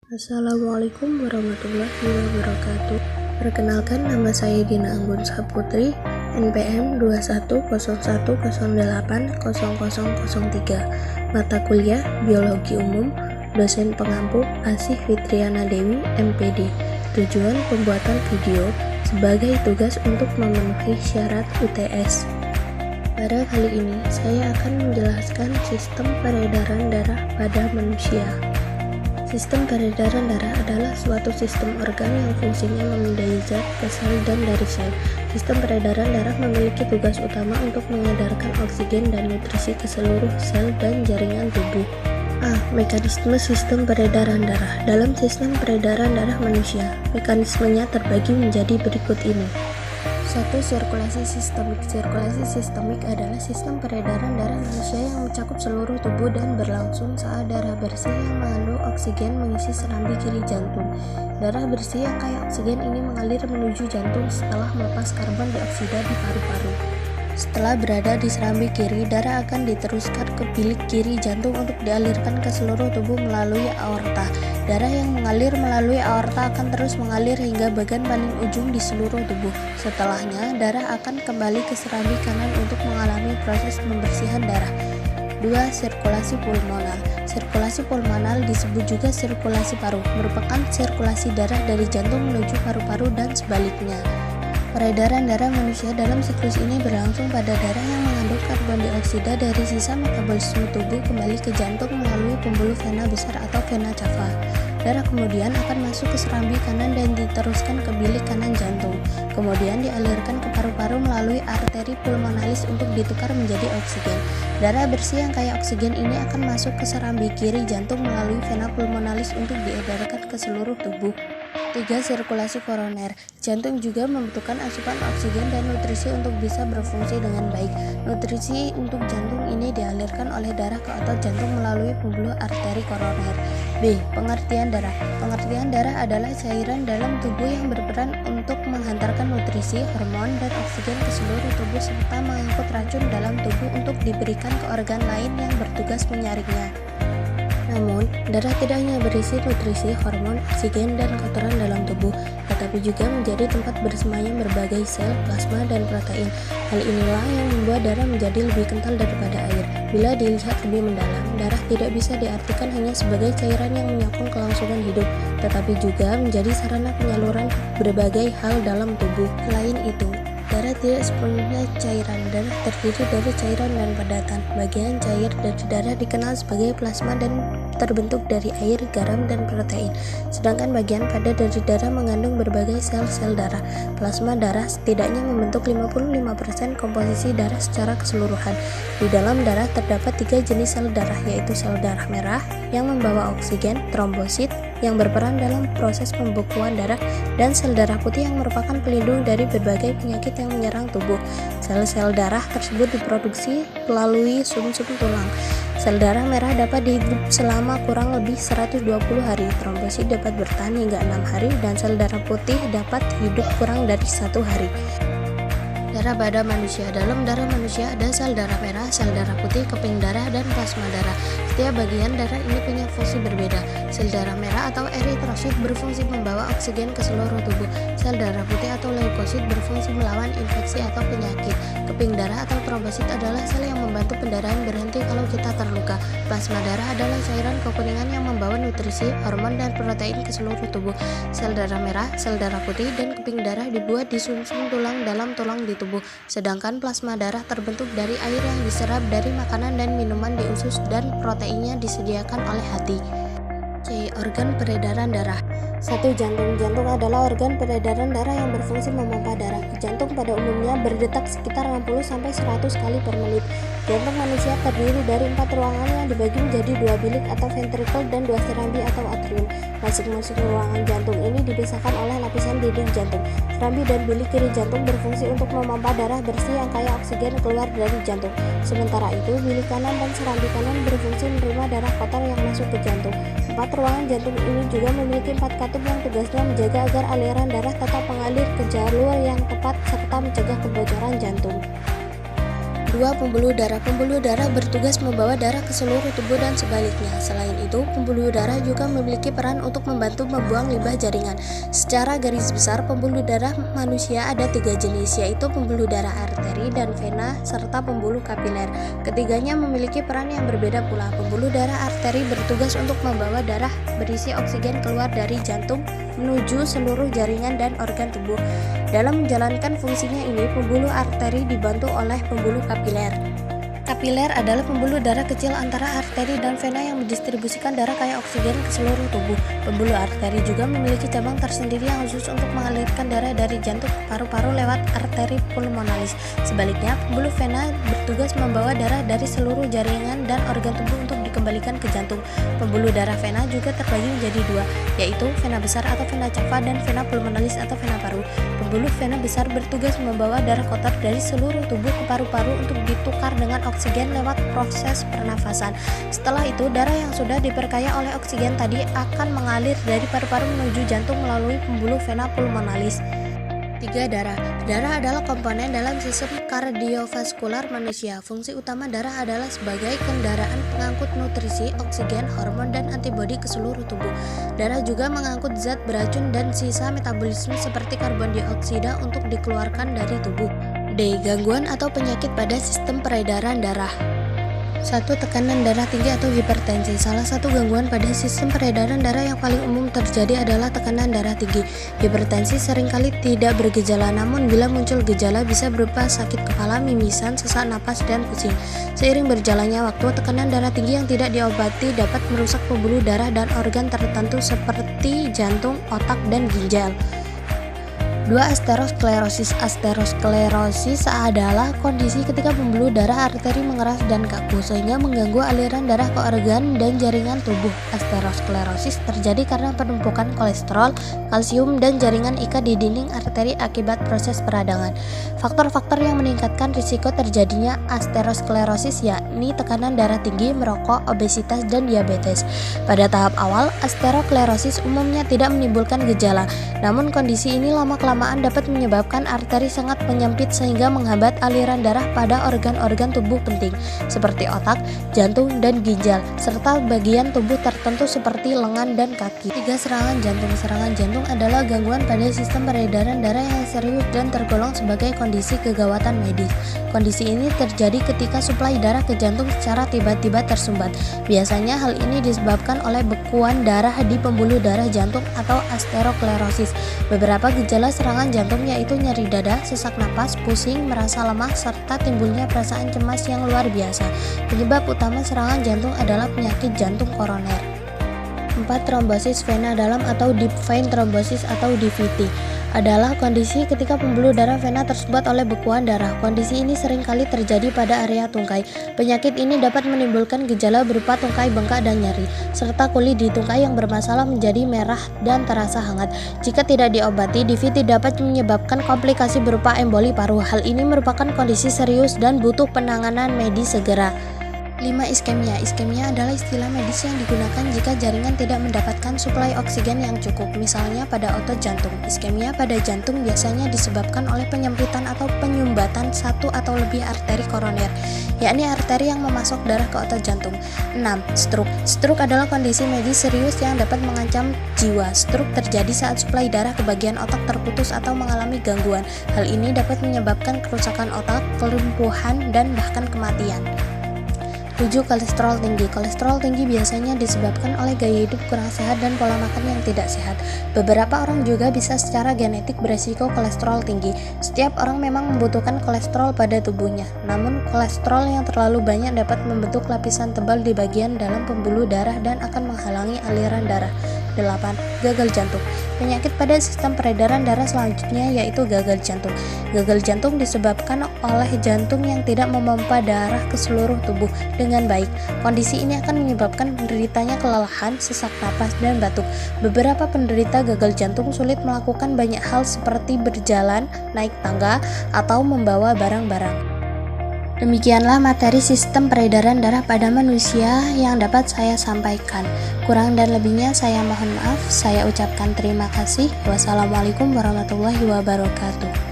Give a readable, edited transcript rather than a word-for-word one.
Assalamualaikum warahmatullahi wabarakatuh. Perkenalkan, nama saya Dina Anggun Saputri, NPM 2101080003. Mata kuliah Biologi Umum, dosen pengampu Asih Fitriana Dewi, MPD. Tujuan pembuatan video sebagai tugas untuk memenuhi syarat UTS. Pada kali ini, saya akan menjelaskan sistem peredaran darah pada manusia. Sistem peredaran darah adalah suatu sistem organ yang fungsinya memindai zat ke sel dan dari sel. Sistem peredaran darah memiliki tugas utama untuk mengedarkan oksigen dan nutrisi ke seluruh sel dan jaringan tubuh. Mekanisme sistem peredaran darah. Dalam sistem peredaran darah manusia, mekanismenya terbagi menjadi berikut ini. 1. Sirkulasi sistemik. Sirkulasi sistemik adalah sistem peredaran darah manusia yang mencakup seluruh tubuh dan berlangsung saat darah bersih yang mengandung oksigen mengisi serambi kiri jantung. Darah bersih yang kaya oksigen ini mengalir menuju jantung setelah melepas karbon dioksida di paru-paru. Setelah berada di serambi kiri, darah akan diteruskan ke bilik kiri jantung untuk dialirkan ke seluruh tubuh melalui aorta. Darah yang mengalir melalui aorta akan terus mengalir hingga bagian paling ujung di seluruh tubuh. Setelahnya, darah akan kembali ke serambi kanan untuk mengalami proses pembersihan darah. 2. Sirkulasi pulmonal. Sirkulasi pulmonal disebut juga sirkulasi paru, merupakan sirkulasi darah dari jantung menuju paru-paru dan sebaliknya. Peredaran darah manusia dalam siklus ini berlangsung pada darah yang mengandung karbon dioksida dari sisa metabolisme tubuh kembali ke jantung melalui pembuluh vena besar atau vena cava. Darah kemudian akan masuk ke serambi kanan dan diteruskan ke bilik kanan jantung. Kemudian dialirkan ke paru-paru melalui arteri pulmonalis untuk ditukar menjadi oksigen. Darah bersih yang kaya oksigen ini akan masuk ke serambi kiri jantung melalui vena pulmonalis untuk diedarkan ke seluruh tubuh. 3. Sirkulasi koroner. Jantung juga membutuhkan asupan oksigen dan nutrisi untuk bisa berfungsi dengan baik. Nutrisi untuk jantung ini dialirkan oleh darah ke otot jantung melalui pembuluh arteri koroner. B. Pengertian darah. Pengertian darah adalah cairan dalam tubuh yang berperan untuk menghantarkan nutrisi, hormon, dan oksigen ke seluruh tubuh serta mengangkut racun dalam tubuh untuk diberikan ke organ lain yang bertugas menyaringnya. Namun, darah tidak hanya berisi nutrisi, hormon, oksigen, dan kotoran dalam tubuh, tetapi juga menjadi tempat bersemayam berbagai sel, plasma, dan protein. Hal inilah yang membuat darah menjadi lebih kental daripada air. Bila dilihat lebih mendalam, darah tidak bisa diartikan hanya sebagai cairan yang menyokong kelangsungan hidup, tetapi juga menjadi sarana penyaluran berbagai hal dalam tubuh. Selain itu, darah tidak sepenuhnya cairan. Darah terdiri dari cairan dan padatan. Bagian cair dari darah dikenal sebagai plasma dan terbentuk dari air, garam, dan protein. Sedangkan bagian padat dari darah mengandung berbagai sel-sel darah. Plasma darah setidaknya membentuk 55% komposisi darah secara keseluruhan. Di dalam darah terdapat 3 jenis sel darah, yaitu sel darah merah yang membawa oksigen, trombosit yang berperan dalam proses pembekuan darah, dan sel darah putih yang merupakan pelindung dari berbagai penyakit yang menyerang tubuh. Sel-sel darah tersebut diproduksi melalui sumsum tulang. Sel darah merah dapat hidup selama kurang lebih 120 hari, trombosit dapat bertahan hingga 6 hari, dan sel darah putih dapat hidup kurang dari 1 hari. Darah pada manusia. Dalam darah manusia ada sel darah merah, sel darah putih, keping darah, dan plasma darah. Setiap bagian darah ini punya fungsi berbeda. Sel darah merah atau eritrosit berfungsi membawa oksigen ke seluruh tubuh. Sel darah putih atau leukosit berfungsi melawan infeksi atau penyakit. Keping darah atau trombosit adalah sel yang membantu pendarahan berhenti kalau kita terluka. Plasma darah adalah cairan kekuningan yang membawa nutrisi, hormon, dan protein ke seluruh tubuh. Sel darah merah, sel darah putih, dan keping darah dibuat di sumsum tulang dalam tulang di tubuh. Sedangkan plasma darah terbentuk dari air yang diserap dari makanan dan minuman di usus, dan proteinnya disediakan oleh hati. C. Organ peredaran darah. 1. Jantung. Jantung adalah organ peredaran darah yang berfungsi memompa darah. Jantung pada umumnya berdetak sekitar 60-100 kali per menit. Jantung manusia terdiri dari 4 ruangan yang dibagi menjadi 2 bilik atau ventricle dan 2 serambi atau atrium. Masing-masing ruangan jantung ini dipisahkan oleh lapisan dinding jantung. Serambi dan bilik kiri jantung berfungsi untuk memompa darah bersih yang kaya oksigen keluar dari jantung. Sementara itu, bilik kanan dan serambi kanan berfungsi menerima darah kotor yang masuk ke jantung. 4 ruangan jantung ini juga memiliki 4 katup yang tugasnya menjaga agar aliran darah tetap mengalir ke jalur yang tepat serta mencegah kebocoran jantung. 2. Pembuluh darah. Pembuluh darah bertugas membawa darah ke seluruh tubuh dan sebaliknya. Selain itu, pembuluh darah juga memiliki peran untuk membantu membuang limbah jaringan. Secara garis besar, pembuluh darah manusia ada 3 jenis, yaitu pembuluh darah arteri dan vena, serta pembuluh kapiler. Ketiganya memiliki peran yang berbeda pula. Pembuluh darah arteri bertugas untuk membawa darah berisi oksigen keluar dari jantung menuju seluruh jaringan dan organ tubuh. Dalam menjalankan fungsinya ini, pembuluh arteri dibantu oleh pembuluh kapiler. Kapiler adalah pembuluh darah kecil antara arteri dan vena yang mendistribusikan darah kaya oksigen ke seluruh tubuh. Pembuluh arteri juga memiliki cabang tersendiri yang khusus untuk mengalirkan darah dari jantung ke paru-paru lewat arteri pulmonalis. Sebaliknya, pembuluh vena bertugas membawa darah dari seluruh jaringan dan organ tubuh untuk dikembalikan ke jantung. Pembuluh darah vena juga terbagi menjadi 2, yaitu vena besar atau vena cava dan vena pulmonalis atau vena paru. Pembuluh vena besar bertugas membawa darah kotor dari seluruh tubuh ke paru-paru untuk ditukar dengan oksigen lewat proses pernafasan. Setelah itu, darah yang sudah diperkaya oleh oksigen tadi akan mengalir dari paru-paru menuju jantung melalui pembuluh vena pulmonalis. 3. Darah. Darah adalah komponen dalam sistem kardiovaskular manusia. Fungsi utama darah adalah sebagai kendaraan pengangkut nutrisi, oksigen, hormon, dan antibodi ke seluruh tubuh. Darah juga mengangkut zat beracun dan sisa metabolisme seperti karbon dioksida untuk dikeluarkan dari tubuh. D. Gangguan atau penyakit pada sistem peredaran darah. 1. Tekanan darah tinggi atau hipertensi. Salah satu gangguan pada sistem peredaran darah yang paling umum terjadi adalah tekanan darah tinggi. Hipertensi seringkali tidak bergejala, namun bila muncul gejala bisa berupa sakit kepala, mimisan, sesak napas, dan pusing. Seiring berjalannya waktu, tekanan darah tinggi yang tidak diobati dapat merusak pembuluh darah dan organ tertentu seperti jantung, otak, dan ginjal. 2. Aterosklerosis. Aterosklerosis adalah kondisi ketika pembuluh darah arteri mengeras dan kaku sehingga mengganggu aliran darah ke organ dan jaringan tubuh. Aterosklerosis terjadi karena penumpukan kolesterol, kalsium, dan jaringan ikat di dinding arteri akibat proses peradangan. Faktor-faktor yang meningkatkan risiko terjadinya aterosklerosis yakni tekanan darah tinggi, merokok, obesitas, dan diabetes. Pada tahap awal, aterosklerosis umumnya tidak menimbulkan gejala, namun kondisi ini lama-kelamaan dapat menyebabkan arteri sangat menyempit sehingga menghambat aliran darah pada organ-organ tubuh penting seperti otak, jantung, dan ginjal, serta bagian tubuh tertentu seperti lengan dan kaki. 3. Serangan jantung. Serangan jantung adalah gangguan pada sistem peredaran darah yang serius dan tergolong sebagai kondisi kegawatan medis. Kondisi ini terjadi ketika suplai darah ke jantung secara tiba-tiba tersumbat. Biasanya hal ini disebabkan oleh bekuan darah di pembuluh darah jantung atau aterosklerosis. Beberapa gejala serangan jantung yaitu nyeri dada, sesak napas, pusing, merasa lemah, serta timbulnya perasaan cemas yang luar biasa. Penyebab utama serangan jantung adalah penyakit jantung koroner. 4. Trombosis vena dalam atau deep vein thrombosis atau DVT adalah kondisi ketika pembuluh darah vena tersumbat oleh bekuan darah. Kondisi ini seringkali terjadi pada area tungkai. Penyakit ini dapat menimbulkan gejala berupa tungkai bengkak dan nyeri, serta kulit di tungkai yang bermasalah menjadi merah dan terasa hangat. Jika tidak diobati, DVT dapat menyebabkan komplikasi berupa emboli paru. Hal ini merupakan kondisi serius dan butuh penanganan medis segera. 5. Iskemia. Iskemia adalah istilah medis yang digunakan jika jaringan tidak mendapatkan suplai oksigen yang cukup, misalnya pada otot jantung. Iskemia pada jantung biasanya disebabkan oleh penyempitan atau penyumbatan satu atau lebih arteri koroner, yakni arteri yang memasok darah ke otot jantung. 6. Stroke. Stroke adalah kondisi medis serius yang dapat mengancam jiwa. Stroke terjadi saat suplai darah ke bagian otak terputus atau mengalami gangguan. Hal ini dapat menyebabkan kerusakan otak, kelumpuhan, dan bahkan kematian. 7. Kolesterol tinggi. Kolesterol tinggi biasanya disebabkan oleh gaya hidup kurang sehat dan pola makan yang tidak sehat. Beberapa orang juga bisa secara genetik beresiko kolesterol tinggi. Setiap orang memang membutuhkan kolesterol pada tubuhnya, namun kolesterol yang terlalu banyak dapat membentuk lapisan tebal di bagian dalam pembuluh darah dan akan menghalangi aliran darah. 8. Gagal jantung. Penyakit pada sistem peredaran darah selanjutnya yaitu gagal jantung. Gagal jantung disebabkan oleh jantung yang tidak memompa darah ke seluruh tubuh dengan baik. Kondisi ini akan menyebabkan penderitanya kelelahan, sesak napas, dan batuk. Beberapa penderita gagal jantung sulit melakukan banyak hal seperti berjalan, naik tangga, atau membawa barang-barang. Demikianlah materi sistem peredaran darah pada manusia yang dapat saya sampaikan. Kurang dan lebihnya saya mohon maaf. Saya ucapkan terima kasih. Wassalamualaikum warahmatullahi wabarakatuh.